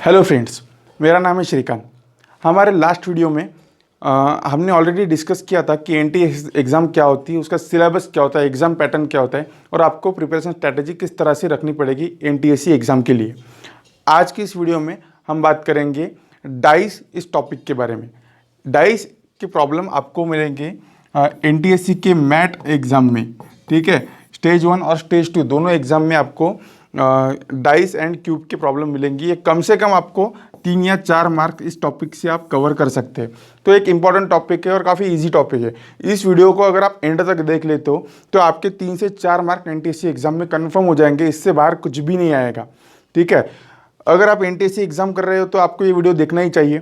Hello friends, मेरा नाम है श्रीकांत। हमारे लास्ट वीडियो में हमने ऑलरेडी डिस्कस किया था कि एनटीए एग्ज़ाम क्या होती है, उसका सिलेबस क्या होता है, एग्ज़ाम पैटर्न क्या होता है और आपको प्रिपरेशन स्ट्रैटेजी किस तरह से रखनी पड़ेगी एनटीएससी एग्ज़ाम के लिए। आज की इस वीडियो में हम बात करेंगे डाइस इस टॉपिक के बारे में। डाइस के प्रॉब्लम आपको मिलेंगे एनटीएससी के मैट एग्ज़ाम में, ठीक है। स्टेज 1 और स्टेज 2 दोनों एग्ज़ाम में आपको डाइस एंड क्यूब की प्रॉब्लम मिलेंगी। ये कम से कम आपको 3 या 4 मार्क इस टॉपिक से आप कवर कर सकते हैं। तो एक इम्पॉर्टेंट टॉपिक है और काफ़ी इजी टॉपिक है। इस वीडियो को अगर आप एंड तक देख लेते हो तो आपके 3 से 4 मार्क एनटीएससी एग्जाम में कन्फर्म हो जाएंगे, इससे बाहर कुछ भी नहीं आएगा, ठीक है। अगर आप एनटीएससी एग्जाम कर रहे हो तो आपको ये वीडियो देखना ही चाहिए।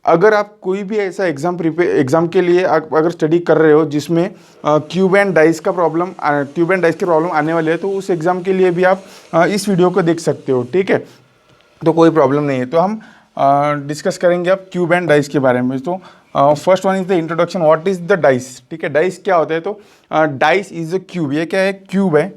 अगर आप कोई भी ऐसा एग्ज़ाम के लिए अगर स्टडी कर रहे हो जिसमें क्यूब एंड डाइस की प्रॉब्लम आने वाली है तो उस एग्ज़ाम के लिए भी आप इस वीडियो को देख सकते हो, ठीक है। तो कोई प्रॉब्लम नहीं है। तो हम डिस्कस करेंगे अब क्यूब एंड डाइस के बारे में। तो first one is the introduction, what is the dice, ठीक है। डाइस क्या होता है? तो डाइस इज़ अ क्यूब। ये क्या है? क्यूब है।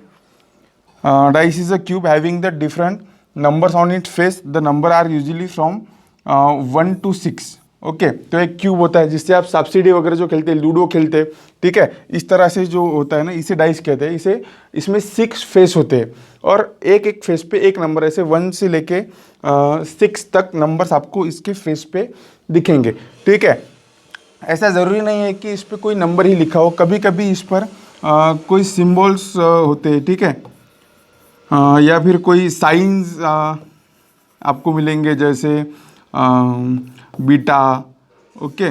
Dice is a cube having the different numbers on it face. The number are usually from 1 to 6, okay. तो एक क्यूब होता है जिससे आप सब्सिडी वगैरह जो खेलते हैं, लूडो खेलते हैं, ठीक है। इस तरह से जो होता है ना, इसे डाइस कहते हैं। इसमें 6 फेस होते हैं और एक एक फेस पे एक नंबर, ऐसे 1 से लेके 6 तक नंबर्स आपको इसके फेस पे दिखेंगे, ठीक है। ऐसा ज़रूरी नहीं है कि इस पर कोई नंबर ही लिखा हो, कभी कभी इस पर कोई सिम्बल्स होते हैं, ठीक है। या फिर कोई साइंस आपको मिलेंगे, जैसे बीटा, ओके।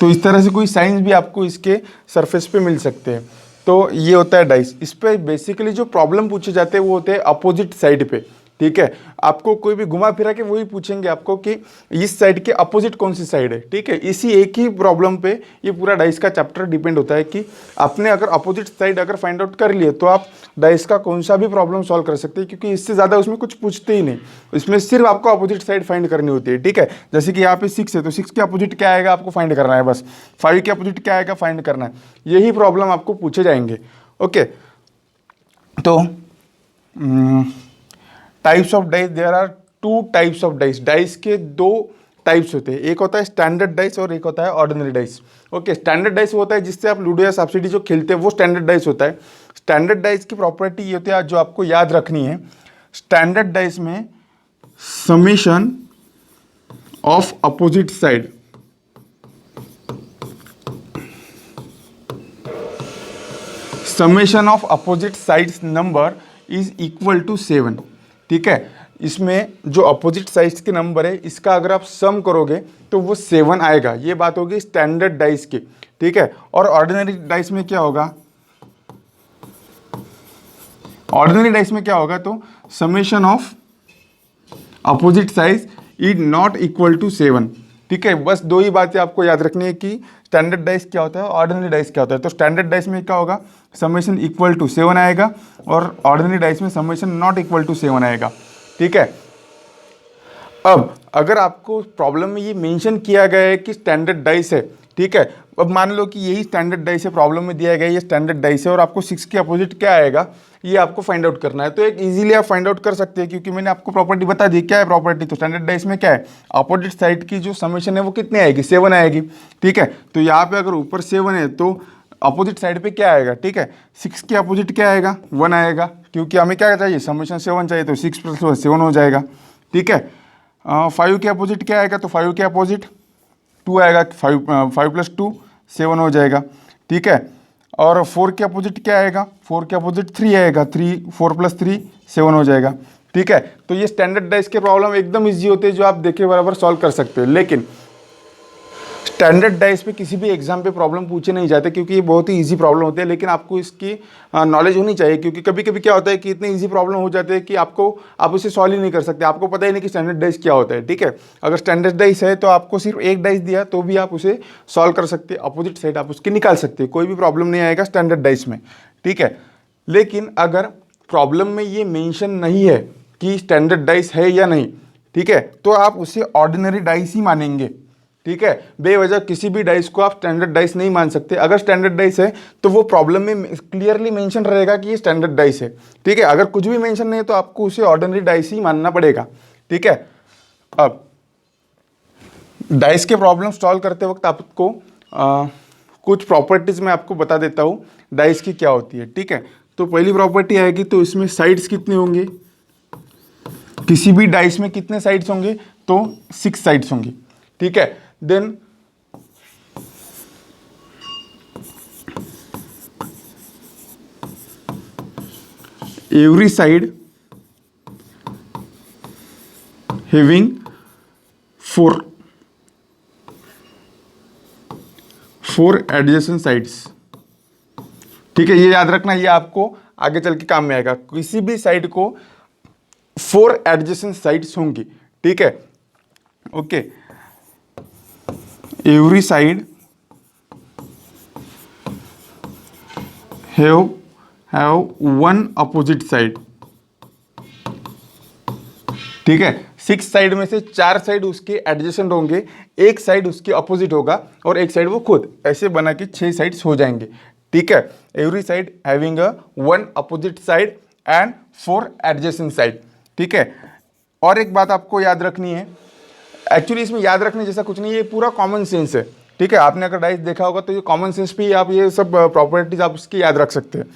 तो इस तरह से कोई साइंस भी आपको इसके सरफेस पे मिल सकते हैं। तो ये होता है डाइस। इस पे बेसिकली जो प्रॉब्लम पूछे जाते हैं वो होते हैं अपोजिट साइड पे, ठीक है। आपको कोई भी घुमा फिरा के वही पूछेंगे आपको कि इस साइड के अपोजिट कौन सी साइड है, ठीक है। इसी एक ही प्रॉब्लम पे ये पूरा डाइस का चैप्टर डिपेंड होता है कि आपने अगर अपोजिट साइड अगर फाइंड आउट कर लिए तो आप डाइस का कौन सा भी प्रॉब्लम सॉल्व कर सकते हैं, क्योंकि इससे ज़्यादा उसमें कुछ पूछते ही नहीं। इसमें सिर्फ आपको अपोजिट साइड फाइंड करनी होती है, ठीक है। जैसे कि यहाँ पे 6 है तो 6 के अपोजिट क्या आएगा आपको फाइंड करना है, बस। 5 के अपोजिट क्या आएगा फाइंड करना है। यही प्रॉब्लम आपको पूछे जाएंगे, ओके। तो types of dice, there are 2 types of dice. Dice के 2 टाइप्स होते हैं, एक होता है स्टैंडर्ड डाइस और एक होता है ordinary dice, okay. Standard dice होता है जिससे आप लूडो या सब्सिडी जो खेलते हैं, वो स्टैंडर्ड डाइस होता है। स्टैंडर्ड डाइस की प्रॉपर्टी ये होती है जो आपको याद रखनी है। स्टैंडर्ड डाइस में summation of opposite side, summation of opposite sides number is equal to 7, ठीक है। इसमें जो अपोजिट साइड्स के नंबर है इसका अगर आप सम करोगे तो वो 7 आएगा। ये बात होगी स्टैंडर्ड डाइस की, ठीक है। और ऑर्डिनरी डाइस में क्या होगा? ऑर्डिनरी डाइस में क्या होगा? तो summation of opposite sides is not equal to 7, ठीक है। बस 2 ही बातें आपको याद रखनी है कि स्टैंडर्ड डाइस क्या होता है, ऑर्डिनरी डाइस क्या होता है। तो स्टैंडर्ड डाइस में क्या होगा? समेशन इक्वल टू 7 आएगा और ऑर्डिनरी डाइस में समेशन नॉट इक्वल टू 7 आएगा, ठीक है। अब अगर आपको प्रॉब्लम में ये मेंशन किया गया है कि स्टैंडर्ड डाइस है, ठीक है। अब मान लो कि यही स्टैंडर्ड डाइस है, प्रॉब्लम में दिया गया है ये स्टैंडर्ड डाइस है और आपको 6 के अपोजिट क्या आएगा ये आपको फाइंड आउट करना है। तो एक इजीली आप फाइंड आउट कर सकते हैं, क्योंकि मैंने आपको प्रॉपर्टी बता दी। क्या है प्रॉपर्टी? तो स्टैंडर्ड डाइस में क्या है? अपोजिट साइड की जो समेशन है वो कितनी आएगी? 7 आएगी, ठीक है। तो यहाँ पे अगर ऊपर 7 है तो अपोजिट साइड पे क्या आएगा, ठीक है। 6 के अपोजिट क्या आएगा? 1 आएगा, क्योंकि हमें क्या चाहिए? समेशन 7 चाहिए, तो 6 + 1 7 हो जाएगा, ठीक है। 5 के अपोजिट क्या आएगा? तो 5 के अपोजिट 2 आएगा, 5 + 2 7 हो जाएगा, ठीक है। और 4 के अपोजिट क्या आएगा? 4 के अपोजिट 3 आएगा, 4 + 3 7 हो जाएगा, ठीक है। तो ये स्टैंडर्ड डाइस के प्रॉब्लम एकदम इजी होते हैं जो आप देखे बराबर सॉल्व कर सकते हो। लेकिन स्टैंडर्ड डाइस पे किसी भी एग्जाम पे प्रॉब्लम पूछे नहीं जाते, क्योंकि ये बहुत ही इजी प्रॉब्लम होते हैं। लेकिन आपको इसकी नॉलेज होनी चाहिए, क्योंकि कभी कभी क्या होता है कि इतने इजी प्रॉब्लम हो जाते हैं कि आप उसे सॉल्व ही नहीं कर सकते। आपको पता ही नहीं कि स्टैंडर्ड डाइस क्या होता है, ठीक है। अगर स्टैंडर्ड डाइस है तो आपको सिर्फ एक डाइस दिया तो भी आप उसे सॉल्व कर सकते हैं, अपोजिट साइड आप उसकी निकाल सकते हैं, कोई भी प्रॉब्लम नहीं आएगा स्टैंडर्ड डाइस में, ठीक है। लेकिन अगर प्रॉब्लम में ये मेंशन नहीं है कि स्टैंडर्ड डाइस है या नहीं, ठीक है, तो आप उसे ऑर्डिनरी डाइस ही मानेंगे, ठीक है। बेवजह किसी भी डाइस को आप स्टैंडर्ड डाइस नहीं मान सकते। अगर स्टैंडर्ड डाइस है तो वो प्रॉब्लम में क्लियरली मेंशन रहेगा कि ये स्टैंडर्ड डाइस है, ठीक है। अगर कुछ भी मेंशन नहीं है तो आपको उसे ऑर्डिनरी डाइस ही मानना पड़ेगा, ठीक है। अब डाइस के प्रॉब्लम सॉल्व करते वक्त आपको कुछ प्रॉपर्टीज मैं आपको बता देता हूँ डाइस की क्या होती है, ठीक है। तो पहली प्रॉपर्टी आएगी, तो इसमें साइड्स कितने होंगे, किसी भी डाइस में कितने साइड्स होंगे, तो 6 साइड्स होंगी, ठीक है। Then every side having 4 adjacent sides, ठीक है। ये याद रखना, ये आपको आगे चल के काम में आएगा। किसी भी साइड को 4 एडजेसेंट साइड्स होंगी, ठीक है। Okay, every side have 1 opposite side, ठीक है। 6 साइड में से 4 साइड उसके एडजेसेंट होंगे, एक साइड उसके अपोजिट होगा और एक साइड वो खुद, ऐसे बना के 6 साइड्स हो जाएंगे, ठीक है। Every side having 1 opposite side and 4 adjacent side, ठीक है। और एक बात आपको याद रखनी है, एक्चुअली इसमें याद रखने जैसा कुछ नहीं है, ये पूरा कॉमन सेंस है, ठीक है। आपने अगर डाइस देखा होगा तो ये कॉमन सेंस पे ही आप ये सब प्रॉपर्टीज आप उसकी याद रख सकते हैं।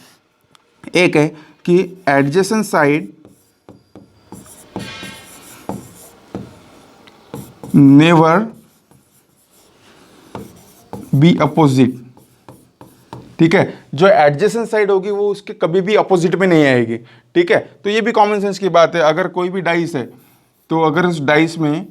एक है कि adjacent side never be opposite, ठीक है। जो एडजेसेंट साइड होगी वो उसके कभी भी अपोजिट में नहीं आएगी, ठीक है। तो ये भी कॉमन सेंस की बात है। अगर कोई भी डाइस है तो अगर उस डाइस में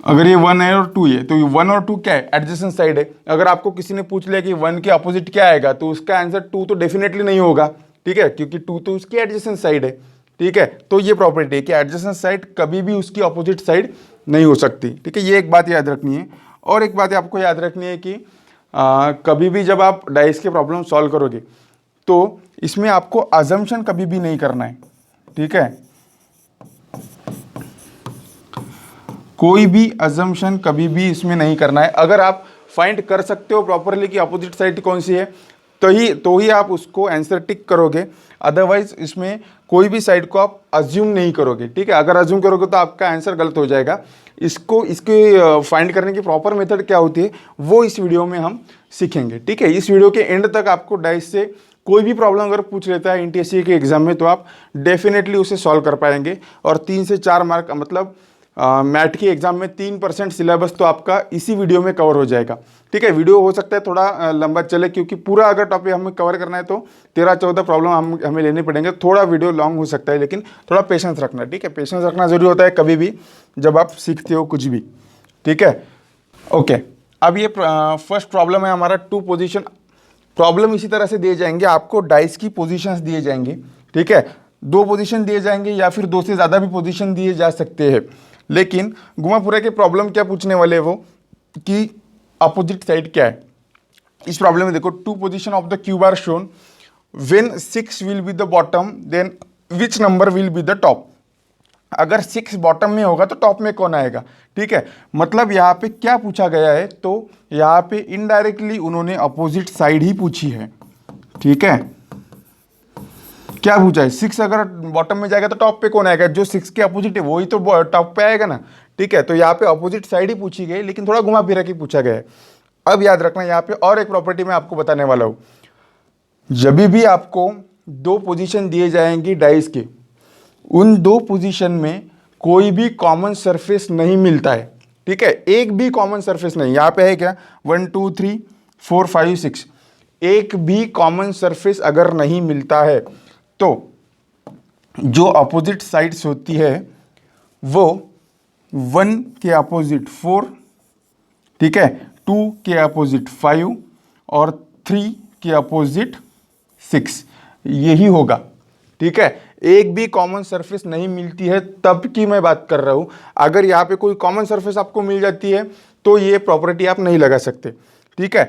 अगर ये 1 है और 2 है, तो ये 1 और 2 क्या है, एडजेसेंट साइड है। अगर आपको किसी ने पूछ लिया कि 1 के अपोजिट क्या आएगा, तो उसका आंसर 2 तो डेफिनेटली नहीं होगा, ठीक है, क्योंकि 2 तो उसकी एडजेसेंट साइड है, ठीक है। तो ये प्रॉपर्टी है कि एडजेसेंट साइड कभी भी उसकी अपोजिट साइड नहीं हो सकती, ठीक है। ये एक बात याद रखनी है। और एक बात आपको याद रखनी है कि कभी भी जब आप डाइस के प्रॉब्लम सॉल्व करोगे तो इसमें आपको अजम्पशन कभी भी नहीं करना है, ठीक है। कोई भी अजम्पशन कभी भी इसमें नहीं करना है। अगर आप फाइंड कर सकते हो प्रॉपरली कि अपोजिट साइड कौन सी है तो ही आप उसको आंसर टिक करोगे, अदरवाइज इसमें कोई भी साइड को आप अज्यूम नहीं करोगे, ठीक है। अगर अज्यूम करोगे तो आपका आंसर गलत हो जाएगा। इसके फाइंड करने की प्रॉपर मेथड क्या होती है वो इस वीडियो में हम सीखेंगे, ठीक है। इस वीडियो के एंड तक आपको डाइस से कोई भी प्रॉब्लम अगर पूछ लेता है एनटीएससी के एग्जाम में तो आप डेफिनेटली उसे सॉल्व कर पाएंगे। और 3 से 4 मार्क मतलब मैथ के एग्जाम में 3% सिलेबस तो आपका इसी वीडियो में कवर हो जाएगा, ठीक है। वीडियो हो सकता है थोड़ा लंबा चले, क्योंकि पूरा अगर टॉपिक हमें कवर करना है तो 13-14 प्रॉब्लम हमें लेने पड़ेंगे। थोड़ा वीडियो लॉन्ग हो सकता है, लेकिन थोड़ा पेशेंस रखना, ठीक है। पेशेंस रखना जरूरी होता है कभी भी जब आप सीखते हो कुछ भी, ठीक है। ओके, अब ये फर्स्ट प्रॉब्लम है हमारा 2 पोजीशन। प्रॉब्लम इसी तरह से दिए जाएंगे, आपको डाइस की पोजीशंस दिए जाएंगे, ठीक है। 2 पोजीशन दिए जाएंगे या फिर 2 से ज़्यादा भी पोजीशन दिए जा सकते हैं, लेकिन घुमापुरा के प्रॉब्लम क्या पूछने वाले वो कि अपोजिट साइड क्या है। इस प्रॉब्लम में देखो, 2 position of the cube are shown, when 6 will be the bottom then which number will be the top. अगर 6 बॉटम में होगा तो टॉप में कौन आएगा, ठीक है। मतलब यहाँ पे क्या पूछा गया है, तो यहाँ पे इनडायरेक्टली उन्होंने अपोजिट साइड ही पूछी है, ठीक है। क्या पूछा है, 6 अगर बॉटम में जाएगा तो टॉप पे कौन आएगा, जो 6 के अपोजिट है वही तो टॉप पे आएगा ना, ठीक है। तो यहाँ पे अपोजिट साइड ही पूछी गई, लेकिन थोड़ा घुमा फिरा के पूछा गया है। अब याद रखना, यहाँ पे और एक प्रॉपर्टी मैं आपको बताने वाला हूँ। जब भी आपको 2 पोजीशन दिए जाएंगी डाइस के, उन 2 पोजीशन में कोई भी कॉमन सरफेस नहीं मिलता है, ठीक है। एक भी कॉमन सरफेस नहीं। यहाँ पे है क्या, 1 2 3 4 5 6, एक भी कॉमन सरफेस अगर नहीं मिलता है तो जो अपोजिट साइड्स होती है वो 1 के अपोजिट 4, ठीक है, 2 के अपोजिट 5 और 3 के अपोजिट 6, यही होगा, ठीक है। एक भी कॉमन सरफेस नहीं मिलती है तब की मैं बात कर रहा हूं। अगर यहाँ पे कोई कॉमन सरफेस आपको मिल जाती है तो ये प्रॉपर्टी आप नहीं लगा सकते, ठीक है।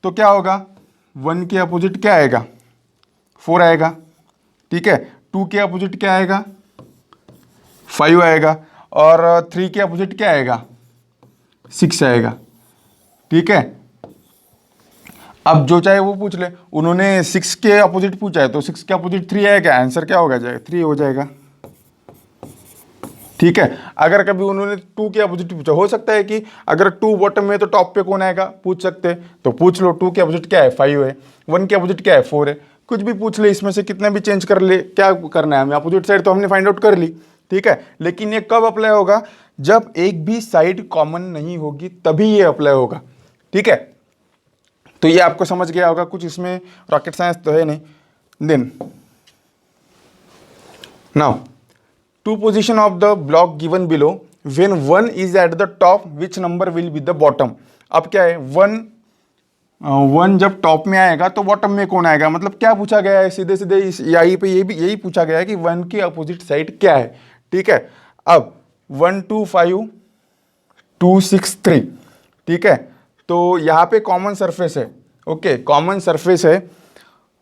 तो क्या होगा, 1 के अपोजिट क्या आएगा, 4 आएगा, ठीक है। 2 के अपोजिट क्या आएगा, 5 आएगा, और 3 के अपोजिट क्या आएगा, 6 आएगा, ठीक है। अब जो चाहे वो पूछ ले, उन्होंने 6 के अपोजिट पूछा है तो 6 के अपोजिट 3 आएगा, आंसर क्या होगा, जाएगा 3 हो जाएगा, ठीक है। अगर कभी उन्होंने 2 के अपोजिट पूछा, हो सकता है कि अगर 2 बॉटम में तो टॉप पे कौन आएगा पूछ सकते हैं, तो पूछ लो 2 के अपोजिट क्या है 5 है, 1 के अपोजिट क्या है 4 है, कुछ भी पूछ ले, इसमें से कितना भी चेंज कर ले, क्या करना है हमें, अपोजिट साइड तो हमने फाइंड आउट कर ली। ठीक है, लेकिन ये कब अप्लाई होगा, जब एक भी साइड कॉमन नहीं होगी तभी ये अप्लाई होगा। ठीक है, तो ये आपको समझ गया होगा, कुछ इसमें रॉकेट साइंस तो है नहीं। Then now two position of the block given below, when 1 is at the top which number will be the bottom. अब क्या है, 1 जब टॉप में आएगा तो बॉटम में कौन आएगा, मतलब क्या पूछा गया है, सीधे सीधे यहीं पे यही पूछा गया है कि 1 की अपोजिट साइड क्या है। ठीक है, अब 1 2 5 2 6 3, ठीक है, तो यहाँ पे कॉमन सरफेस है। ओके, कॉमन सरफेस है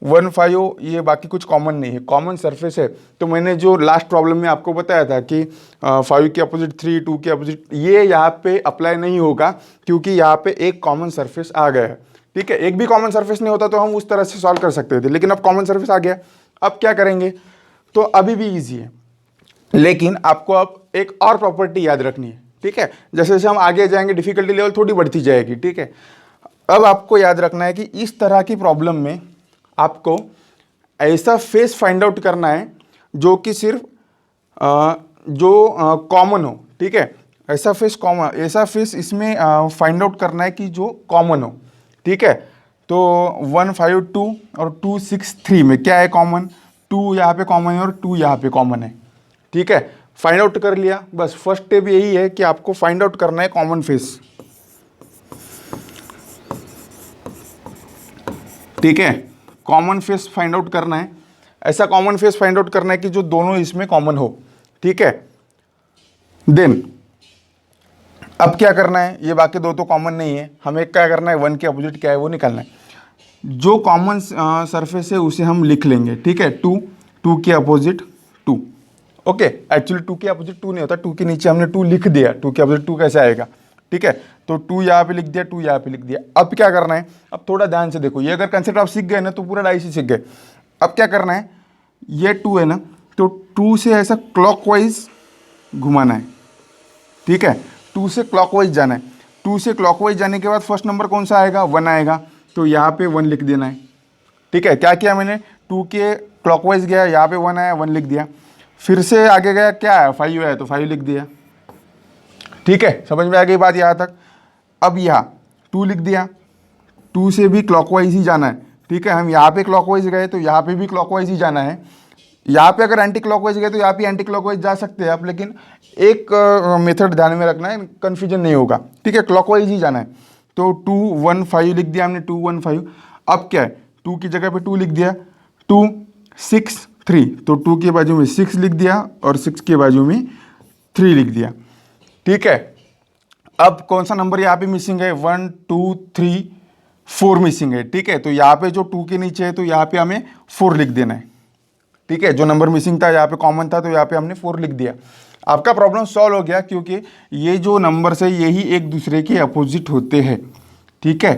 1 5, ये बाकी कुछ कॉमन नहीं है, कॉमन सरफेस है। तो मैंने जो लास्ट प्रॉब्लम में आपको बताया था कि 5 के अपोजिट 3, 2 के अपोजिट, ये यहाँ पे अप्लाई नहीं होगा क्योंकि यहाँ पे एक कॉमन सरफेस आ गया है। ठीक है, एक भी कॉमन सरफेस नहीं होता तो हम उस तरह से सॉल्व कर सकते थे, लेकिन अब कॉमन सरफेस आ गया, अब क्या करेंगे, तो अभी भी ईजी है, लेकिन आपको अब एक और प्रॉपर्टी याद रखनी है। ठीक है, जैसे जैसे हम आगे जाएंगे डिफिकल्टी लेवल थोड़ी बढ़ती जाएगी। ठीक है, अब आपको याद रखना है कि इस तरह की प्रॉब्लम में आपको ऐसा फेस फाइंड आउट करना है जो कि सिर्फ जो कॉमन हो। ठीक है, ऐसा फेस इसमें फाइंड आउट करना है कि जो कॉमन हो। ठीक है, तो 1 5 2 और 2 6 3 में क्या है कॉमन, 2 यहाँ पे कॉमन है और 2 यहाँ पे कॉमन है। ठीक है, फाइंड आउट कर लिया, बस फर्स्ट स्टेप यही है कि आपको फाइंड आउट करना है कॉमन फेस। ठीक है, कॉमन फेस फाइंड आउट करना है, ऐसा कॉमन फेस फाइंड आउट करना है कि जो दोनों इसमें कॉमन हो। ठीक है, देन अब क्या करना है, ये बाकी दो तो कॉमन नहीं है, हमें क्या करना है, 1 के अपोजिट क्या है वो निकालना है। जो कॉमन सरफेस है उसे हम लिख लेंगे। ठीक है, 2 के अपोजिट 2। ओके, एक्चुअली 2 के अपोजिट 2 नहीं होता, 2 के नीचे हमने 2 लिख दिया, 2 के अपोजिट 2 कैसे आएगा। ठीक है, तो 2 यहाँ पे लिख दिया, 2 यहाँ पे लिख दिया। अब क्या करना है, अब थोड़ा ध्यान से देखो, ये अगर कंसेप्ट आप सीख गए ना तो पूरा डाइस ही सीख गए। अब क्या करना है, ये 2 है ना, तो 2 से ऐसा क्लॉकवाइज घुमाना है। ठीक है, 2 से क्लॉकवाइज जाना है, 2 से क्लॉकवाइज जाने के बाद फर्स्ट नंबर कौन सा आएगा, 1 आएगा, तो यहाँ पे 1 लिख देना है। ठीक है, क्या किया मैंने, 2 के क्लॉकवाइज गया, यहाँ पे 1 आया, 1 लिख दिया, फिर से आगे गया, क्या है 5 आया तो 5 लिख दिया। ठीक है, समझ में आ गई बात यहाँ तक। अब यहाँ 2 लिख दिया, 2 से भी क्लॉकवाइज ही जाना है। ठीक है, हम यहाँ पे क्लॉकवाइज गए तो यहाँ पे भी क्लॉकवाइज ही जाना है, यहाँ पे अगर एंटी क्लॉकवाइज गए तो यहाँ पे एंटी क्लॉकवाइज जा सकते हैं आप, लेकिन एक मेथड ध्यान में रखना है, कन्फ्यूजन नहीं होगा। ठीक है, क्लॉकवाइज ही जाना है, तो 2 1 5 लिख दिया हमने, 2 1 5। अब क्या है, 2 की जगह पे 2 लिख दिया, 2 6 3, तो 2 के बाजू में 6 लिख दिया और 6 के बाजू में 3 लिख दिया। ठीक है, अब कौन सा नंबर यहाँ पे मिसिंग है, 1 2 3 4 मिसिंग है। ठीक है, तो यहाँ पे जो 2 के नीचे है तो यहाँ पे हमें 4 लिख देना है। ठीक है, जो नंबर मिसिंग था यहाँ पे कॉमन था तो यहाँ पे हमने 4 लिख दिया। आपका प्रॉब्लम सॉल्व हो गया, क्योंकि ये जो नंबर्स है यही एक दूसरे के अपोजिट होते हैं। ठीक है,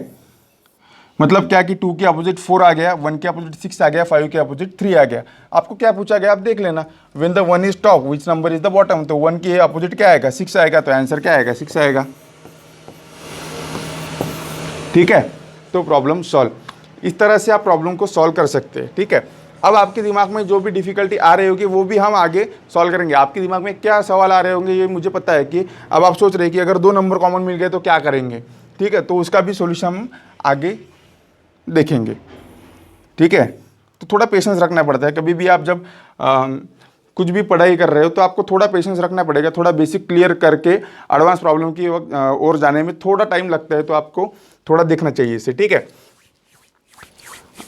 मतलब क्या कि 2 के अपोजिट 4 आ गया, 1 के अपोजिट 6 आ गया, 5 के अपोजिट 3 आ गया। आपको क्या पूछा गया आप देख लेना, when the 1 is top which number is the bottom, तो 1 के अपोजिट क्या आएगा, 6 आएगा, तो आंसर क्या आएगा, 6 आएगा। ठीक है, तो प्रॉब्लम सॉल्व। इस तरह से आप प्रॉब्लम को सॉल्व कर सकते हैं। ठीक है, अब आपके दिमाग में जो भी डिफिकल्टी आ रही होगी वो भी हम आगे सॉल्व करेंगे। आपके दिमाग में क्या सवाल आ रहे होंगे ये मुझे पता है कि अब आप सोच रहे हैं कि अगर 2 नंबर कॉमन मिल गए तो क्या करेंगे। ठीक है, तो उसका भी सॉल्यूशन हम आगे देखेंगे। ठीक है, तो थोड़ा पेशेंस रखना पड़ता है, कभी भी आप जब कुछ भी पढ़ाई कर रहे हो तो आपको थोड़ा पेशेंस रखना पड़ेगा। थोड़ा बेसिक क्लियर करके एडवांस प्रॉब्लम की ओर जाने में थोड़ा टाइम लगता है, तो आपको थोड़ा देखना चाहिए इसे। ठीक है,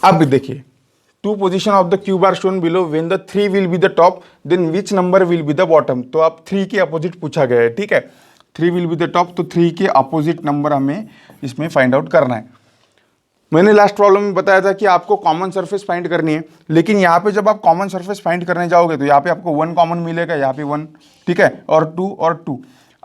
अब देखिए, 2 position of the cube are shown below, when the 3 will be the top then which number will be the bottom. तो अब 3 के अपोजिट पूछा गया है। ठीक है, 3 विल बी द टॉप, तो 3 के अपोजिट नंबर हमें इसमें फाइंड आउट करना है। मैंने लास्ट प्रॉब्लम में बताया था कि आपको कॉमन सरफेस फाइंड करनी है, लेकिन यहाँ पे जब आप कॉमन सरफेस फाइंड करने जाओगे तो यहाँ पे आपको 1 कॉमन मिलेगा, यहाँ पे 1, ठीक है, और 2 और 2।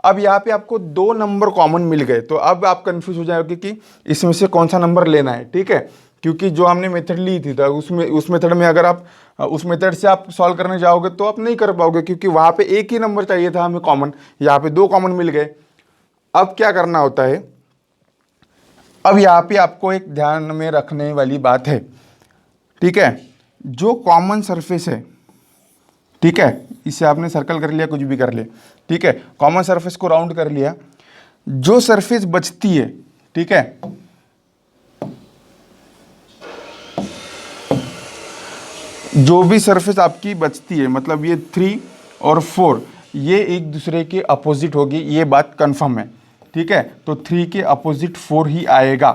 अब यहाँ पे आपको 2 नंबर कॉमन मिल गए, तो अब आप कंफ्यूज हो जाओगे कि इसमें से कौन सा नंबर लेना है। ठीक है, क्योंकि जो हमने मेथड ली थी उस मेथड में अगर आप उस मेथड से आप सॉल्व करने जाओगे तो आप नहीं कर पाओगे, क्योंकि वहाँ पे एक ही नंबर चाहिए था हमें कॉमन, यहाँ पे दो कॉमन मिल गए। अब क्या करना होता है, अब यहाँ पे आपको एक ध्यान में रखने वाली बात है, ठीक है, जो कॉमन सरफेस है, ठीक है, इसे आपने सर्कल कर लिया, कुछ भी कर लिया, ठीक है, कॉमन सरफेस को राउंड कर लिया, जो सरफेस बचती है, ठीक है, जो भी सरफेस आपकी बचती है, मतलब ये 3 और 4 ये एक दूसरे के अपोजिट होगी, ये बात कंफर्म है, ठीक है। तो 3 के अपोजिट 4 ही आएगा,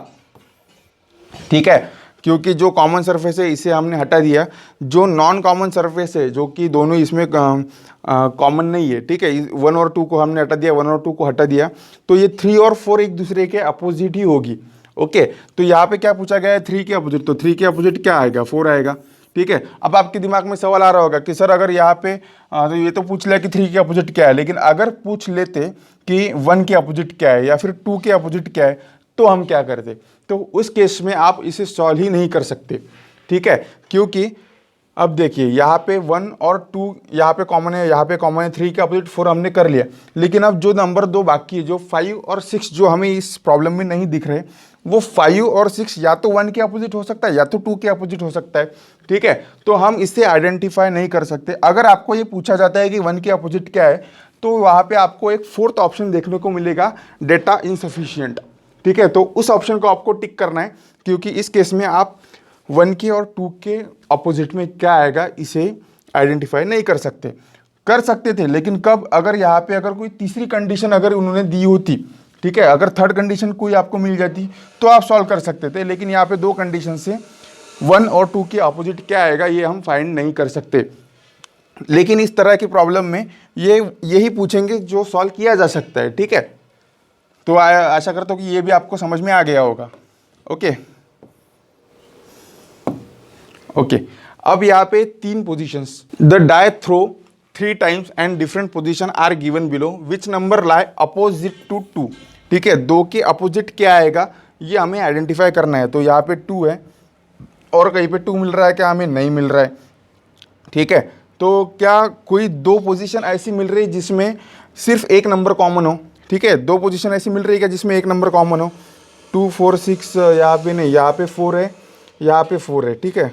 ठीक है, क्योंकि जो कॉमन सरफेस है इसे हमने हटा दिया, जो नॉन कॉमन सरफेस है जो कि दोनों इसमें कॉमन नहीं है, ठीक है, 1 और 2 को हमने हटा दिया, 1 और 2 को हटा दिया, तो ये 3 और 4 एक दूसरे के अपोजिट ही होगी। ओके, तो यहाँ पे क्या पूछा गया है, 3 के अपोजिट, तो 3 के अपोजिट क्या आएगा, 4 आएगा, ठीक है। अब आपके दिमाग में सवाल आ रहा होगा कि सर अगर यहाँ पे तो ये तो पूछ लिया कि 3 के अपोजिट क्या है, लेकिन अगर पूछ लेते कि 1 के अपोजिट क्या है या फिर 2 के अपोजिट क्या है तो हम क्या करते, तो उस केस में आप इसे सॉल्व ही नहीं कर सकते, ठीक है, क्योंकि अब देखिए यहाँ पे 1 और 2 यहाँ पे कॉमन है, यहाँ पे कॉमन है, 3 के अपोजिट 4 हमने कर लिया, लेकिन अब जो नंबर 2 बाकी है, जो 5 और 6 जो हमें इस प्रॉब्लम में नहीं दिख रहे, वो 5 और 6 या तो 1 के अपोजिट हो सकता है या तो 2 के अपोजिट हो सकता है, ठीक है, तो हम इसे आइडेंटिफाई नहीं कर सकते। अगर आपको ये पूछा जाता है कि 1 के अपोजिट क्या है, तो वहाँ पे आपको एक 4th ऑप्शन देखने को मिलेगा, डेटा इनसफिशिएंट, ठीक है, तो उस ऑप्शन को आपको टिक करना है, क्योंकि इस केस में आप 1 के और 2 के अपोजिट में क्या आएगा इसे आइडेंटिफाई नहीं कर सकते। कर सकते थे, लेकिन कब, अगर यहाँ पे अगर कोई तीसरी कंडीशन अगर उन्होंने दी होती, ठीक है, अगर थर्ड कंडीशन कोई आपको मिल जाती तो आप सॉल्व कर सकते थे, लेकिन यहाँ पे 2 कंडीशन से 1 और 2 के अपोजिट क्या आएगा ये हम फाइंड नहीं कर सकते। लेकिन इस तरह की प्रॉब्लम में यही पूछेंगे जो सॉल्व किया जा सकता है, ठीक है। तो आशा करता हूँ कि ये भी आपको समझ में आ गया होगा। ओके ओके, अब यहाँ पे 3 positions, the die throw 3 times and different position are given below, which number lie opposite to 2, ठीक है, 2 के अपोजिट क्या आएगा ये हमें आइडेंटिफाई करना है। तो यहाँ पे 2 है और कहीं पे 2 मिल रहा है क्या, हमें नहीं मिल रहा है, ठीक है, तो क्या कोई 2 पोजीशन ऐसी मिल रही है जिसमें सिर्फ एक नंबर कॉमन हो, ठीक है, 2 पोजीशन ऐसी मिल रही है क्या जिसमें एक नंबर कॉमन हो, 2 4 6 यहाँ पे नहीं, यहाँ पे 4 है, यहाँ पे 4 है, ठीक है,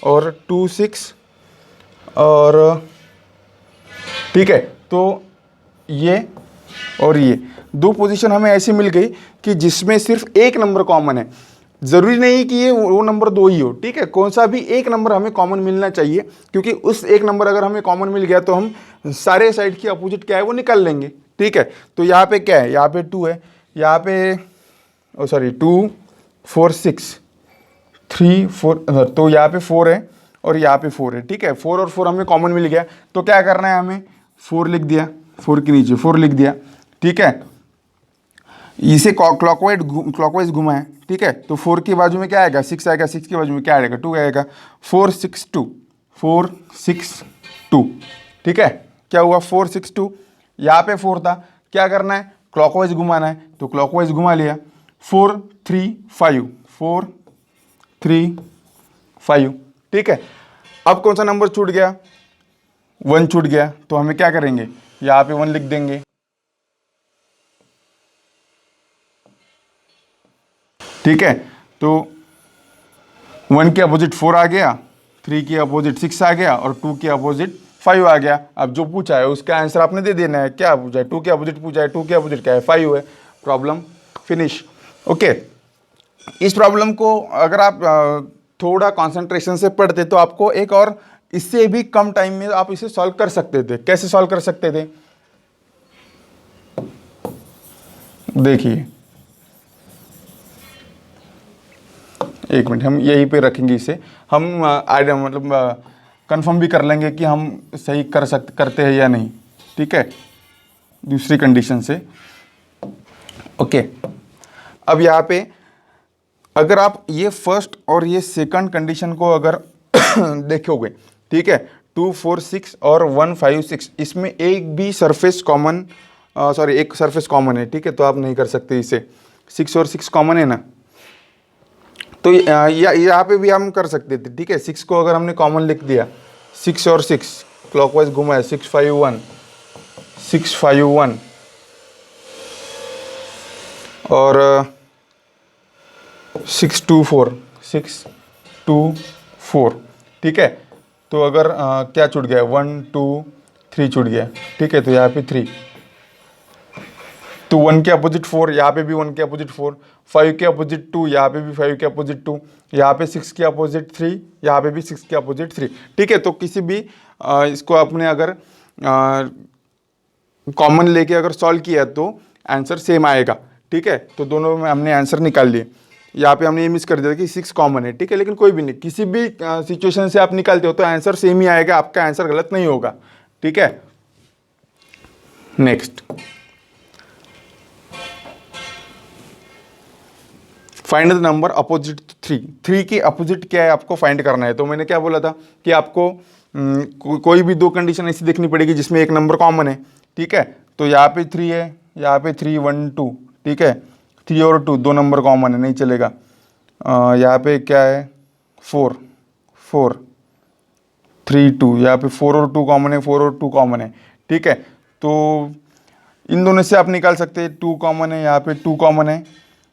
और 2 6 और, ठीक है, तो ये और ये 2 पोजीशन हमें ऐसी मिल गई कि जिसमें सिर्फ एक नंबर कॉमन है। ज़रूरी नहीं कि ये वो नंबर 2 ही हो, ठीक है, कौन सा भी एक नंबर हमें कॉमन मिलना चाहिए, क्योंकि उस एक नंबर अगर हमें कॉमन मिल गया तो हम सारे साइड की अपोजिट क्या है वो निकाल लेंगे, ठीक है। तो यहाँ पे क्या है, यहाँ पे 2 है, यहाँ पे 2 4 6 3 4, तो यहाँ पे 4 है और यहाँ पे 4 है, ठीक है, 4 और 4 हमें कॉमन मिल गया, तो क्या करना है हमें, 4 लिख दिया, 4 के नीचे 4 लिख दिया, ठीक है, इसे क्लॉकवाइज घुमाएं, ठीक है, तो 4 की बाजू में क्या आएगा, 6 आएगा, 6 की बाजू में क्या आएगा, 2 आएगा, 4 6 2 4 6 2, ठीक है, क्या हुआ 4 6 2, यहाँ पे 4 था, क्या करना है क्लॉकवाइज घुमाना है, तो क्लॉकवाइज घुमा लिया, 4 3 5 4 3 5, ठीक है। अब कौन सा नंबर छूट गया, 1 छूट गया, तो हमें क्या करेंगे, यहाँ पे 1 लिख देंगे, ठीक है, तो 1 के अपोजिट 4 आ गया, 3 के अपोजिट 6 आ गया और 2 के अपोजिट 5 आ गया। अब जो पूछा है उसका आंसर आपने दे देना है, क्या पूछा है, 2 के अपोजिट पूछा है, 2 के अपोजिट क्या है, 5 है, प्रॉब्लम फिनिश। ओके, इस प्रॉब्लम को अगर आप थोड़ा कंसंट्रेशन से पढ़ते तो आपको एक और इससे भी कम टाइम में आप इसे सॉल्व कर सकते थे। कैसे सॉल्व कर सकते थे, देखिए, एक मिनट, हम यहीं पे रखेंगे इसे, हम आइडिया मतलब कंफर्म भी कर लेंगे कि हम सही करते हैं या नहीं, ठीक है, दूसरी कंडीशन से। ओके, अब यहाँ पे अगर आप ये फर्स्ट और ये सेकंड कंडीशन को अगर देखोगे, ठीक है, 2 4 6 और 1 5 6, इसमें एक भी सरफेस कॉमन, एक सरफेस कॉमन है, ठीक है, तो आप नहीं कर सकते इसे, 6 और 6 कॉमन है ना, तो यहाँ पे भी हम कर सकते थे, ठीक है। 6 को अगर हमने कॉमन लिख दिया, 6 और 6 क्लॉकवाइज घुमाए, 6 5 1, 6 5 1 और 6 2 4, 6 2 4, ठीक है। तो अगर क्या छूट गया, 1 2 3 छूट गया, ठीक है। तो यहाँ पे 3, तो 1 के अपोजिट 4, यहाँ पे भी 1 के अपोजिट 4, 5 के अपोजिट 2, यहाँ पे भी 5 के अपोजिट 2, यहाँ पे 6 के अपोजिट 3, यहाँ पे भी 6 के अपोजिट 3, ठीक है। तो किसी भी इसको आपने अगर कॉमन लेके अगर सॉल्व किया तो आंसर सेम आएगा, ठीक है। तो दोनों में हमने आंसर निकाल लिए। यहाँ पे हमने ये मिस कर दिया कि 6 कॉमन है, ठीक है, लेकिन कोई भी नहीं, किसी भी सिचुएशन से आप निकालते हो तो आंसर सेम ही आएगा, आपका आंसर गलत नहीं होगा, ठीक है। Next, find the number opposite 3। 3 की अपोजिट क्या है आपको फाइंड करना है। तो मैंने क्या बोला था कि आपको कोई भी दो कंडीशन ऐसी देखनी पड़ेगी जिसमें एक नंबर कॉमन है, ठीक है। तो यहाँ पे 3 है, यहाँ पे 3 1 2, ठीक है। 3 और 2 दो नंबर कॉमन है, नहीं चलेगा। यहाँ पे क्या है, 4 4 3 2, यहाँ पे 4 और 2 कॉमन है, 4 और 2 कॉमन है, ठीक है। तो इन दोनों से आप निकाल सकते हैं, 2 कॉमन है, यहाँ पे 2 कॉमन है,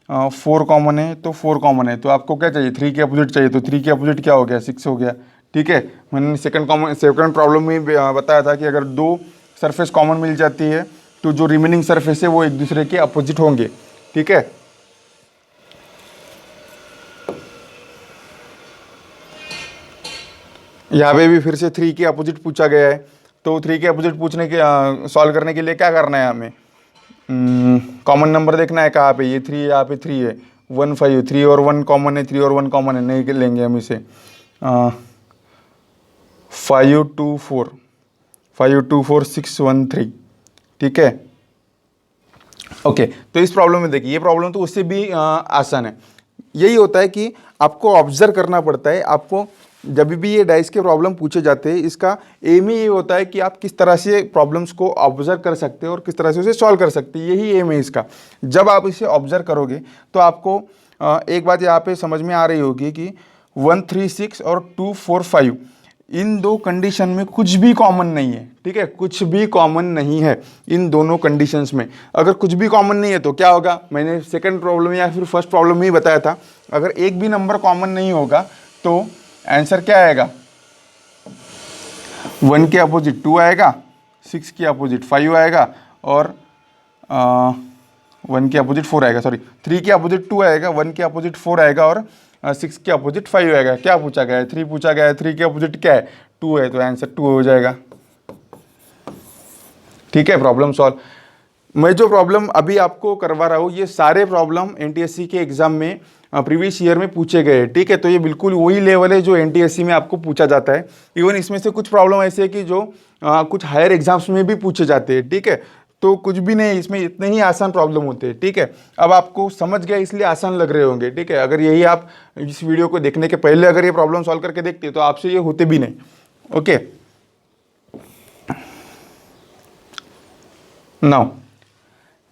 4 कॉमन है, तो 4 कॉमन है। तो आपको क्या चाहिए, 3 के अपोजिट चाहिए, तो 3 के अपोजिट क्या हो गया, 6 हो गया, ठीक है। मैंने सेकंड प्रॉब्लम में बताया था कि अगर दो सरफेस कॉमन मिल जाती है तो जो रिमेनिंग सरफेस है वो एक दूसरे के अपोजिट होंगे, ठीक है। यहाँ पे भी फिर से 3 के अपोजिट पूछा गया है, तो 3 के अपोजिट पूछने के सॉल्व करने के लिए क्या करना है हमें, कॉमन नंबर देखना है कहाँ पे, ये 3 यहाँ पे 3 है, 1 5, 3 और 1 कॉमन है, 3 और 1 कॉमन है, नहीं लेंगे हम इसे। 5 2 4, 5 2 4 6 1 3, ठीक है। ओके, तो इस प्रॉब्लम में देखिए, ये प्रॉब्लम तो उससे भी आसान है। यही होता है कि आपको ऑब्जर्व करना पड़ता है। आपको जब भी ये डाइस के प्रॉब्लम पूछे जाते हैं, इसका एम ही ये होता है कि आप किस तरह से प्रॉब्लम्स को ऑब्जर्व कर सकते हैं और किस तरह से उसे सॉल्व कर सकते हैं, यही एम है इसका। जब आप इसे ऑब्जर्व करोगे तो आपको एक बात यहाँ पे समझ में आ रही होगी कि 1 3 6 और 2 4 5 इन दो कंडीशन में कुछ भी कॉमन नहीं है, ठीक है, कुछ भी कॉमन नहीं है इन दोनों कंडीशंस में। अगर कुछ भी कॉमन नहीं है तो क्या होगा, मैंने सेकंड प्रॉब्लम या फिर फर्स्ट प्रॉब्लम में ही बताया था, अगर एक भी नंबर कॉमन नहीं होगा तो आंसर क्या आएगा, 1 के अपोजिट 2 आएगा, 6 के अपोजिट 5 आएगा और 1 के अपोजिट 4 आएगा, सॉरी 3 के अपोजिट 2 आएगा, 1 के अपोजिट 4 आएगा और 6 के अपोजिट 5 आएगा। क्या पूछा गया है, 3 पूछा गया है, 3 के अपोजिट क्या है, 2 है, तो आंसर 2 हो जाएगा, ठीक है। Problem solve. मैं जो प्रॉब्लम अभी आपको करवा रहा हूँ ये सारे प्रॉब्लम एनटीएससी के एग्जाम में प्रीवियस ईयर में पूछे गए, ठीक है। तो ये बिल्कुल वही लेवल है जो एनटीएससी में आपको पूछा जाता है। इवन इसमें से कुछ प्रॉब्लम ऐसे है कि जो कुछ हायर एग्जाम्स में भी पूछे जाते हैं, ठीक है। तो कुछ भी नहीं, इसमें इतने ही आसान प्रॉब्लम होते हैं, ठीक है। अब आपको समझ गया इसलिए आसान लग रहे होंगे, ठीक है। अगर यही आप इस वीडियो को देखने के पहले अगर ये प्रॉब्लम सॉल्व करके देखते तो आपसे ये होते भी नहीं, ओके। नाउ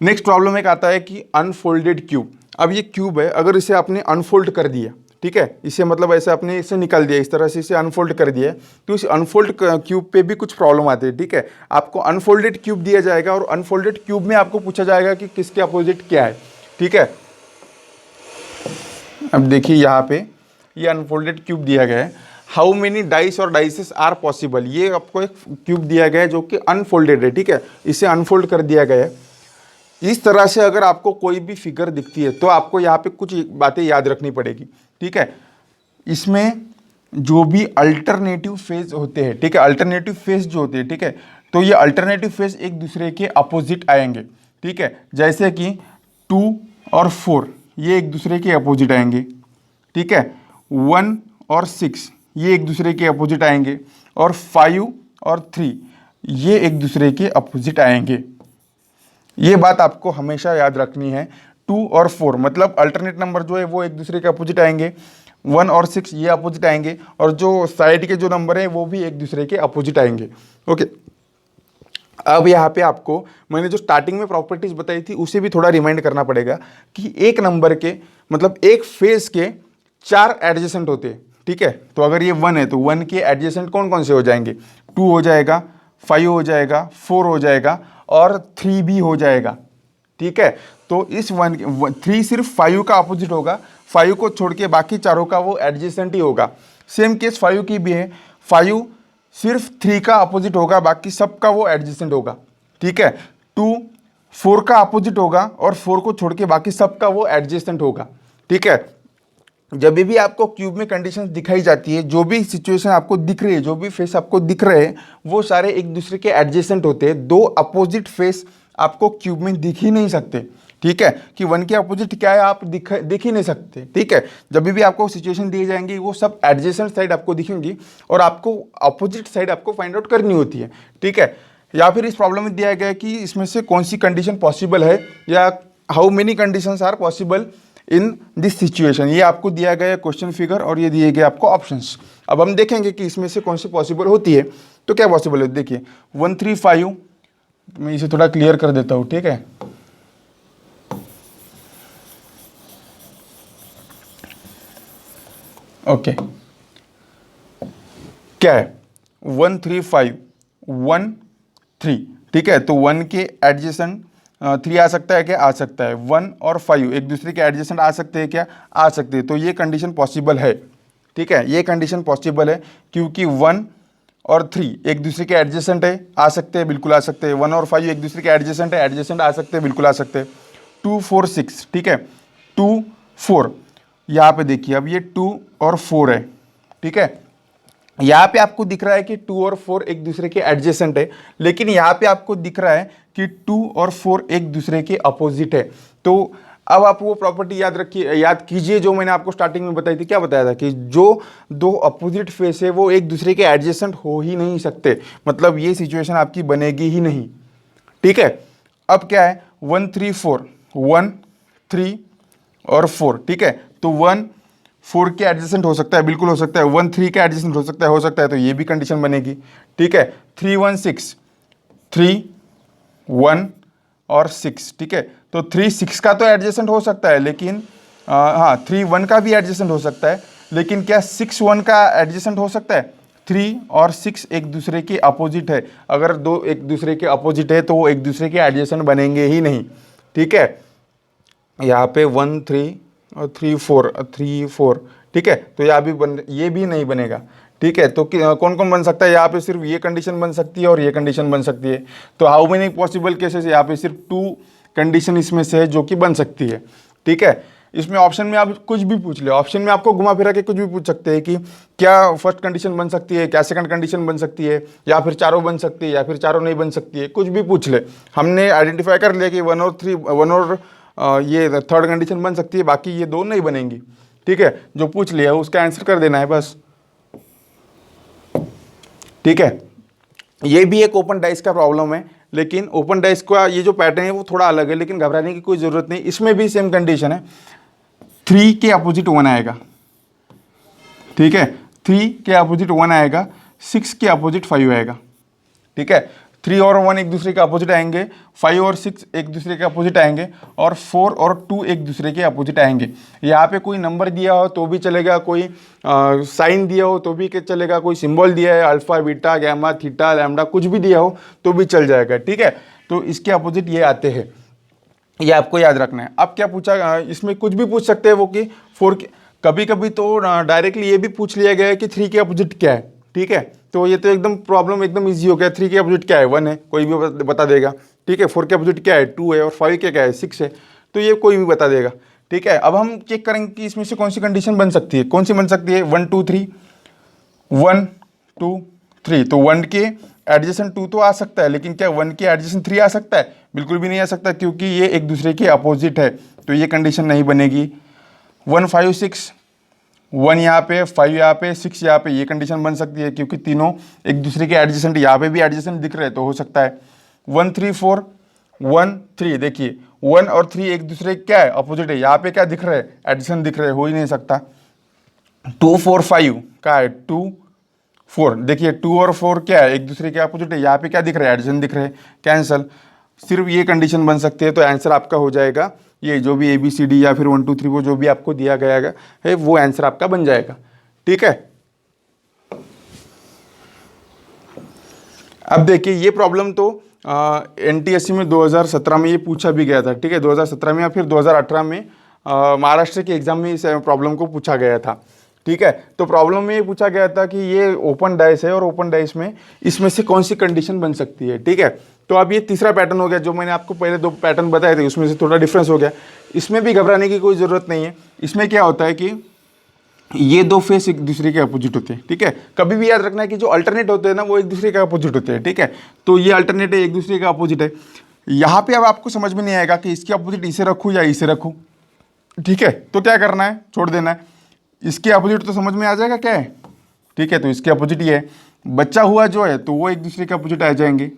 नेक्स्ट प्रॉब्लम एक आता है कि अनफोल्डेड क्यूब। अब ये क्यूब है, अगर इसे आपने अनफोल्ड कर दिया, ठीक है, इसे मतलब ऐसे आपने इसे निकाल दिया, इस तरह से इसे अनफोल्ड कर दिया, तो इस अनफोल्ड क्यूब पे भी कुछ प्रॉब्लम आती है, ठीक है। आपको अनफोल्डेड क्यूब दिया जाएगा और अनफोल्डेड क्यूब में आपको पूछा जाएगा कि किसके अपोजिट क्या है, ठीक है। अब देखिए यहाँ पे ये अनफोल्डेड क्यूब दिया गया है, हाउ मेनी डाइस और डाइसेस आर पॉसिबल। ये आपको एक क्यूब दिया गया है जो कि अनफोल्डेड है, ठीक है, इसे अनफोल्ड कर दिया गया है। इस तरह से अगर आपको कोई भी फिगर दिखती है तो आपको यहाँ पे कुछ बातें याद रखनी पड़ेगी, ठीक है। इसमें जो भी अल्टरनेटिव फेज होते हैं, ठीक है, अल्टरनेटिव फेज जो होते हैं, ठीक है, तो ये अल्टरनेटिव फेज एक दूसरे के अपोजिट आएंगे, ठीक है। जैसे कि 2 और 4 ये एक दूसरे के अपोजिट आएंगे, ठीक है। 1 और 6 ये एक दूसरे के अपोजिट आएंगे और 5 और 3 ये एक दूसरे के अपोजिट आएंगे। ये बात आपको हमेशा याद रखनी है। 2 और 4 मतलब अल्टरनेट नंबर जो है वो एक दूसरे के अपोजिट आएंगे, 1 और 6 ये अपोजिट आएंगे और जो साइड के जो नंबर है वो भी एक दूसरे के अपोजिट आएंगे, ओके। अब यहाँ पे आपको मैंने जो स्टार्टिंग में प्रॉपर्टीज बताई थी उसे भी थोड़ा रिमाइंड करना पड़ेगा कि एक नंबर के मतलब एक फेज के 4 एडजेसेंट होते हैं, ठीक है। तो अगर ये 1 है तो 1 के एडजेसेंट कौन कौन से हो जाएंगे, 2 हो जाएगा, 5 हो जाएगा, 4 हो जाएगा और 3 भी हो जाएगा, ठीक है। तो इस 3 सिर्फ 5 का अपोजिट होगा, 5 को छोड़ के बाकी चारों का वो एडजेसेंट ही होगा। सेम केस 5 की भी है, 5 सिर्फ 3 का अपोजिट होगा, बाकी सब का वो एडजेसेंट होगा, ठीक है। 2 4 का अपोजिट होगा और 4 को छोड़ के बाकी सब का वो एडजेसेंट होगा, ठीक है। जब भी आपको क्यूब में कंडीशन दिखाई जाती है, जो भी सिचुएशन आपको दिख रही है, जो भी फेस आपको दिख रहे हैं, वो सारे एक दूसरे के एडजेसेंट होते हैं। दो अपोजिट फेस आपको क्यूब में दिख ही नहीं सकते, ठीक है। कि 1 के अपोजिट क्या है आप दिख ही नहीं सकते, ठीक है। जब भी आपको सिचुएशन दी जाएंगी वो सब एडजेसेंट साइड आपको दिखेंगी और आपको अपोजिट साइड आपको फाइंड आउट करनी होती है, ठीक है। या फिर इस प्रॉब्लम में दिया गया है कि इसमें से कौन सी कंडीशन पॉसिबल है या how many conditions are possible in this situation. ये आपको दिया गया है क्वेश्चन फिगर और ये दिए गए आपको ऑप्शंस। अब हम देखेंगे कि इसमें से कौन सी पॉसिबल होती है। तो क्या पॉसिबल है, देखिए 1 3 5, मैं इसे थोड़ा क्लियर कर देता हूँ, ठीक है। ओके, क्या है 1 3 5 1 3, ठीक है। तो 1 के एडजेसेंट 3 आ सकता है क्या, आ सकता है। 1 और 5 एक दूसरे के एडजेसेंट आ सकते हैं क्या, आ सकते हैं। तो ये कंडीशन पॉसिबल है, ठीक है। ये कंडीशन पॉसिबल है क्योंकि 1 और 3 एक दूसरे के एडजेसेंट है, आ सकते हैं, बिल्कुल आ सकते हैं। 1 और 5 एक दूसरे के एडजेसेंट है, एडजेसेंट आ सकते हैं, बिल्कुल आ सकते हैं। 2 4 6, ठीक है। 2 4 यहाँ पे देखिए, अब ये 2 और 4 है, ठीक है। यहाँ पे आपको दिख रहा है कि 2 और 4 एक दूसरे के एडजेसेंट है, लेकिन यहाँ पे आपको दिख रहा है कि 2 और 4 एक दूसरे के अपोजिट है। तो अब आप वो प्रॉपर्टी याद रखिए, याद कीजिए जो मैंने आपको स्टार्टिंग में बताई थी। क्या बताया था कि जो दो अपोजिट फेस है वो एक दूसरे के एडजेसेंट हो ही नहीं सकते, मतलब ये सिचुएशन आपकी बनेगी ही नहीं, ठीक है। अब क्या है 1 3 4, 1 3 और 4, ठीक है। तो 1 4 के एडजेसेंट हो सकता है, बिल्कुल हो सकता है। 1 3 के एडजेसेंट हो सकता है, हो सकता है। तो ये भी कंडीशन बनेगी, ठीक है। 3 1 6, 3 1 और 6, ठीक है। तो 3 6 का तो एडजेसेंट हो सकता है, लेकिन हाँ 3 1 का भी एडजेसेंट हो सकता है, लेकिन क्या 6 1 का एडजेसेंट हो सकता है। 3 और 6 एक दूसरे के अपोजिट है, अगर दो एक दूसरे के अपोजिट है तो वो एक दूसरे के एडजेसेंट बनेंगे ही नहीं, ठीक है। यहाँ पे 1 3 और 3 4 3 4, ठीक है। तो यहाँ भी ये भी नहीं बनेगा, ठीक है। तो कौन कौन बन सकता है, यहाँ पे सिर्फ ये कंडीशन बन सकती है और ये कंडीशन बन सकती है। तो हाउ मेनी पॉसिबल केसेस, यहाँ पे सिर्फ 2 कंडीशन इसमें से है जो कि बन सकती है, ठीक है। इसमें ऑप्शन में आप कुछ भी पूछ ले, ऑप्शन में आपको घुमा फिरा के कुछ भी पूछ सकते हैं कि क्या फर्स्ट कंडीशन बन सकती है, क्या सेकंड कंडीशन बन सकती है, या फिर चारों बन सकती है, या फिर चारों नहीं बन सकती है, कुछ भी पूछ ले। हमने आइडेंटिफाई कर लिया कि 1 और 3 1 और ये थर्ड कंडीशन बन सकती है, बाकी ये दो नहीं बनेंगी, ठीक है। जो पूछ लिया उसका आंसर कर देना है बस, ठीक है। ये भी एक ओपन डाइस का प्रॉब्लम है, लेकिन ओपन डाइस का ये जो पैटर्न है वो थोड़ा अलग है, लेकिन घबराने की कोई ज़रूरत नहीं। इसमें भी सेम कंडीशन है, 3 के अपोजिट 1 आएगा, ठीक है। 3 के अपोजिट 1 आएगा, 6 के अपोजिट 5 आएगा, ठीक है। 3 और 1 एक दूसरे के अपोजिट आएंगे, 5 और 6 एक दूसरे के अपोजिट आएंगे, और 4 और 2 एक दूसरे के अपोजिट आएंगे। यहाँ पे कोई नंबर दिया हो तो भी चलेगा, कोई साइन दिया हो तो भी चलेगा, कोई सिंबल दिया है alpha beta gamma theta lambda कुछ भी दिया हो तो भी चल जाएगा, ठीक है। तो इसके अपोजिट ये आते हैं, ये आपको याद रखना है। अब क्या पूछा, इसमें कुछ भी पूछ सकते हैं वो कि 4 के, कभी कभी तो डायरेक्टली ये भी पूछ लिया गया है कि 3 के अपोजिट क्या है, ठीक है। तो ये तो एकदम प्रॉब्लम एकदम इजी हो गया। 3 के अपोजिट क्या है, 1 है, कोई भी बता देगा, ठीक है। 4 के अपोजिट क्या है, 2 है, और 5 के क्या है, 6 है, तो ये कोई भी बता देगा, ठीक है। अब हम चेक करेंगे कि इसमें से कौन सी कंडीशन बन सकती है, कौन सी बन सकती है। 1 2 3, 1 2 3, तो 1 के एडजेसेंट 2 तो आ सकता है, लेकिन क्या 1 के एडजेसेंट 3 आ सकता है, बिल्कुल भी नहीं आ सकता, क्योंकि ये एक दूसरे के अपोजिट है, तो ये कंडीशन नहीं बनेगी। 1 5 6, 1 यहाँ पे, 5 यहाँ पे, 6 यहाँ पे, ये कंडीशन बन सकती है, क्योंकि तीनों एक दूसरे के एडजेसेंट, यहाँ पे भी एडजेसेंट दिख रहे हैं तो हो सकता है। 1 3 4, 1 3, देखिए 1 और 3 एक दूसरे क्या है, अपोजिट है, यहाँ पे क्या दिख रहा है, एडजेसेंट दिख रहे हैं, हो ही नहीं सकता। 2 4 5 क्या है, 2 4, देखिए 2 और 4 क्या है, एक दूसरे के अपोजिट है, यहाँ पे क्या दिख रहा है, एडजेसेंट दिख रहे हैं, कैंसल। सिर्फ ये कंडीशन बन सकती है, तो आंसर आपका हो जाएगा ये जो भी ABCD या फिर 1 2 3 वो जो भी आपको दिया गया है वो आंसर आपका बन जाएगा। ठीक है, अब देखिए ये प्रॉब्लम तो NTSC में 2017 में ये पूछा भी गया था। ठीक है, 2017 में या फिर 2018 में महाराष्ट्र के एग्जाम में इस प्रॉब्लम को पूछा गया था। ठीक है, तो प्रॉब्लम में ये पूछा गया था कि ये ओपन डाइस है और ओपन डाइस में इसमें से कौन सी कंडीशन बन सकती है। ठीक है, तो अब ये तीसरा पैटर्न हो गया, जो मैंने आपको पहले 2 पैटर्न बताए थे उसमें से थोड़ा डिफरेंस हो गया। इसमें भी घबराने की कोई ज़रूरत नहीं है। इसमें क्या होता है कि ये 2 फेस एक दूसरे के अपोजिट होते हैं। ठीक है, कभी भी याद रखना है कि जो अल्टरनेट होते हैं ना वो एक दूसरे के अपोजिट होते हैं। ठीक है, तो ये अल्टरनेट है, एक दूसरे का अपोजिट है। यहाँ पे अब आपको समझ में नहीं आएगा कि इसके अपोजिट इसे रखूँ या इसे रखूँ। ठीक है, तो क्या करना है, छोड़ देना है। इसके अपोजिट तो समझ में आ जाएगा क्या है। ठीक है, तो इसके अपोजिट ये है, बचा हुआ जो है तो वो एक दूसरे के अपोजिट आ जाएंगे।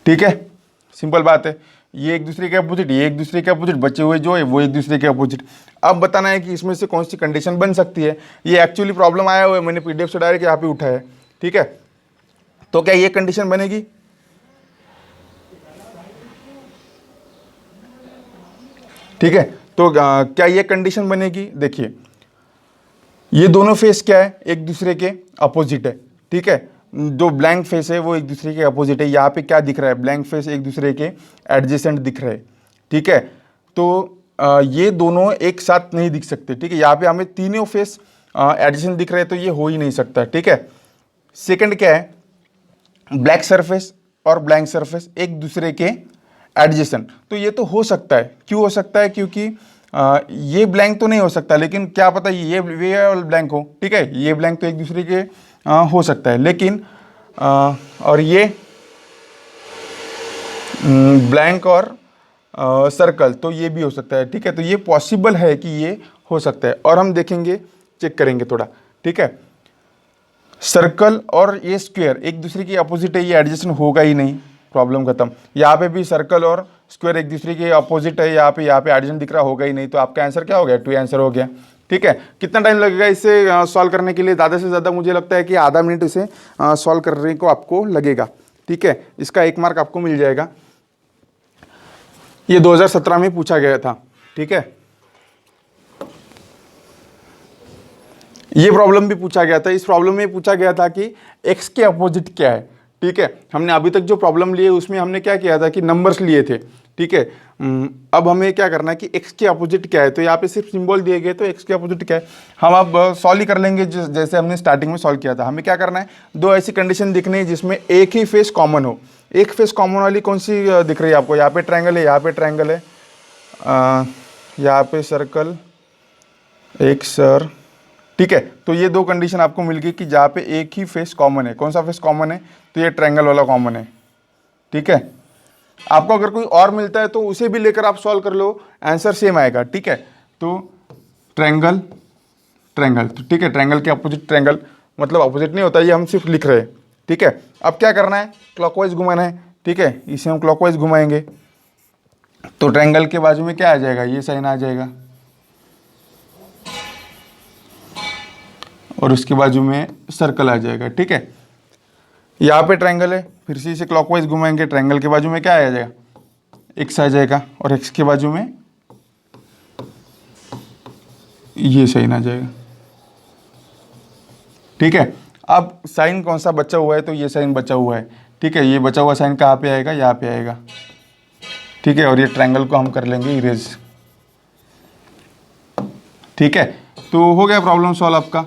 ठीक है, सिंपल बात है, ये एक दूसरे के अपोजिट, ये एक दूसरे के अपोजिट, बचे हुए जो है वो एक दूसरे के अपोजिट। अब बताना है कि इसमें से कौन सी कंडीशन बन सकती है। ये एक्चुअली प्रॉब्लम आया हुआ है, मैंने PDF से डायरेक्ट यहाँ पे उठाया है। ठीक है, तो क्या ये कंडीशन बनेगी? ठीक है, तो क्या ये कंडीशन बनेगी? देखिए ये दोनों फेस क्या है, एक दूसरे के अपोजिट है। ठीक है, जो ब्लैंक फेस है वो एक दूसरे के अपोजिट है। यहाँ पे क्या दिख रहा है, ब्लैंक फेस एक दूसरे के एडजेसेंट दिख रहे हैं। ठीक है, तो ये दोनों एक साथ नहीं दिख सकते। ठीक है, यहाँ पे हमें तीनों फेस एडजेसेंट दिख रहे हैं, तो ये हो ही नहीं सकता। ठीक है, सेकंड क्या है, ब्लैक सरफेस और ब्लैंक सरफेस एक दूसरे के एडजेसेंट, तो ये तो हो सकता है। क्यों हो सकता है? क्योंकि ये ब्लैंक तो नहीं हो सकता, लेकिन क्या पता ये ब्लैंक हो। ठीक है, ये ब्लैंक तो एक दूसरे के हो सकता है, लेकिन और ये ब्लैंक और सर्कल तो ये भी हो सकता है। ठीक है, तो ये पॉसिबल है कि ये हो सकता है, और हम देखेंगे, चेक करेंगे थोड़ा। ठीक है, सर्कल और ये स्क्वायर एक दूसरे की अपोजिट है, ये एडजस्टेंट होगा ही नहीं, प्रॉब्लम खत्म। यहाँ पे भी सर्कल और स्क्वायर एक दूसरे के अपोजिट है, यहाँ पे एडजस्टेंट दिख रहा होगा ही नहीं, तो आपका आंसर क्या हो गया? 2 आंसर हो गया। ठीक है, कितना टाइम लगेगा इसे सॉल्व करने के लिए? ज़्यादा से ज़्यादा मुझे लगता है कि आधा मिनट इसे सॉल्व करने को आपको लगेगा। ठीक है, इसका 1 मार्क आपको मिल जाएगा। ये 2017 में पूछा गया था। ठीक है, ये प्रॉब्लम भी पूछा गया था। इस प्रॉब्लम में पूछा गया था कि x के अपोजिट क्या है। ठीक है, हमने अभी तक जो प्रॉब्लम लिए उसमें हमने क्या किया था कि नंबर्स लिए थे। ठीक है, अब हमें क्या करना है कि x के अपोजिट क्या है, तो यहाँ पे सिर्फ सिंबल दिए गए, तो x के अपोजिट क्या है हम अब सॉल्व ही कर लेंगे, जैसे हमने स्टार्टिंग में सॉल्व किया था। हमें क्या करना है, 2 ऐसी कंडीशन दिखनी है जिसमें एक ही फेस कॉमन हो। एक फेस कॉमन वाली कौन सी दिख रही है आपको? यहाँ पे ट्रायंगल है, यहाँ पे ट्रायंगल है, यहाँ पे सर्कल, एक सर। ठीक है, तो ये 2 कंडीशन आपको मिल गई कि जहाँ पे एक ही फेस कॉमन है। कौन सा फेस कॉमन है? तो ये ट्रायंगल वाला कॉमन है। ठीक है, आपको अगर कोई और मिलता है तो उसे भी लेकर आप सॉल्व कर लो, आंसर सेम आएगा। ठीक है, तो ट्रायंगल ट्रायंगल, तो ठीक है, ट्रायंगल के अपोजिट ट्रायंगल, मतलब अपोजिट नहीं होता, ये हम सिर्फ लिख रहे हैं। ठीक है, अब क्या करना है, क्लॉकवाइज घुमाना है। ठीक है, इसे हम क्लॉकवाइज घुमाएंगे तो ट्रायंगल के बाजू में क्या आ जाएगा, ये साइन आ जाएगा, और उसके बाजू में सर्कल आ जाएगा। ठीक है, यहाँ पे ट्रायंगल है, फिर से इसे क्लॉकवाइज घुमाएंगे, ट्रायंगल के बाजू में क्या आ जाएगा, x आ जाएगा, और x के बाजू में ये साइन आ जाएगा। ठीक है, अब साइन कौन सा बचा हुआ है, तो ये साइन बचा हुआ है। ठीक है, ये बचा हुआ साइन कहाँ पे आएगा, यहाँ पे आएगा। ठीक है, और ये ट्रायंगल को हम कर लेंगे इरेज। ठीक है, तो हो गया प्रॉब्लम सॉल्व आपका।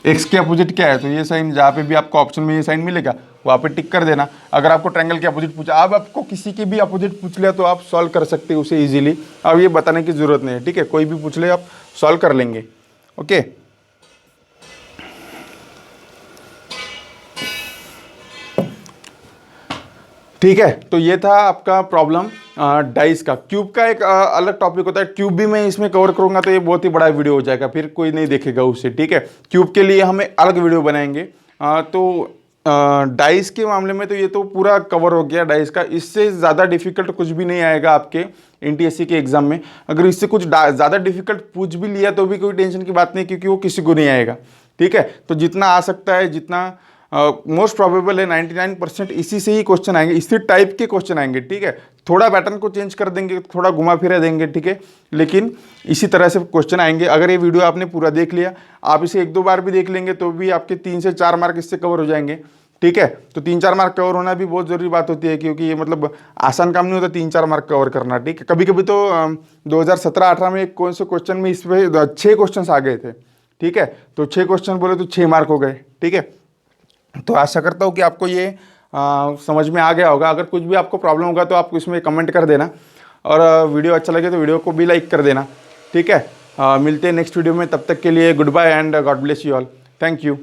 x के अपोजिट क्या है, तो ये साइन, जहाँ पे भी आपको ऑप्शन में ये साइन मिलेगा वहाँ पे टिक कर देना। अगर आपको ट्रायंगल के अपोजिट पूछा, अब आपको किसी के भी अपोजिट पूछ लिया तो आप सॉल्व कर सकते हो उसे इजीली। अब ये बताने की ज़रूरत नहीं है। ठीक है, कोई भी पूछ ले आप सॉल्व कर लेंगे। ओके, ठीक है, तो ये था आपका प्रॉब्लम डाइस का। क्यूब का एक अलग टॉपिक होता है, क्यूब भी मैं इसमें कवर करूंगा तो ये बहुत ही बड़ा वीडियो हो जाएगा, फिर कोई नहीं देखेगा उसे। ठीक है, क्यूब के लिए हमें अलग वीडियो बनाएंगे। तो डाइस के मामले में तो ये तो पूरा कवर हो गया डाइस का। इससे ज़्यादा डिफिकल्ट कुछ भी नहीं आएगा आपके NTSC के एग्जाम में। अगर इससे कुछ ज़्यादा डिफिकल्ट पूछ भी लिया तो भी कोई टेंशन की बात नहीं, क्योंकि वो किसी को नहीं आएगा। ठीक है, तो जितना आ सकता है, जितना मोस्ट प्रोबेबल है 99% इसी से ही क्वेश्चन आएंगे, इसी टाइप के क्वेश्चन आएंगे, ठीक है। थोड़ा पैटर्न को चेंज कर देंगे, थोड़ा घुमा फिरा देंगे, ठीक है, लेकिन इसी तरह से क्वेश्चन आएंगे। अगर ये वीडियो आपने पूरा देख लिया, आप इसे 1-2 बार भी देख लेंगे तो भी आपके 3 से 4 मार्क इससे कवर हो जाएंगे, ठीक है। तो 3-4 मार्क कवर होना भी बहुत ज़रूरी बात होती है, क्योंकि ये मतलब आसान काम नहीं होता 3-4 मार्क कवर करना, ठीक है। कभी कभी तो 2017-18 में कौन से क्वेश्चन में इस पर 6 क्वेश्चन आ गए थे, ठीक है। तो 6 क्वेश्चन बोले तो 6 मार्क हो गए, ठीक है। तो आशा करता हूँ कि आपको ये समझ में आ गया होगा। अगर कुछ भी आपको प्रॉब्लम होगा तो आप इसमें कमेंट कर देना, और वीडियो अच्छा लगे तो वीडियो को भी लाइक कर देना, ठीक है। मिलते हैं नेक्स्ट वीडियो में, तब तक के लिए good bye and God bless you all. Thank you.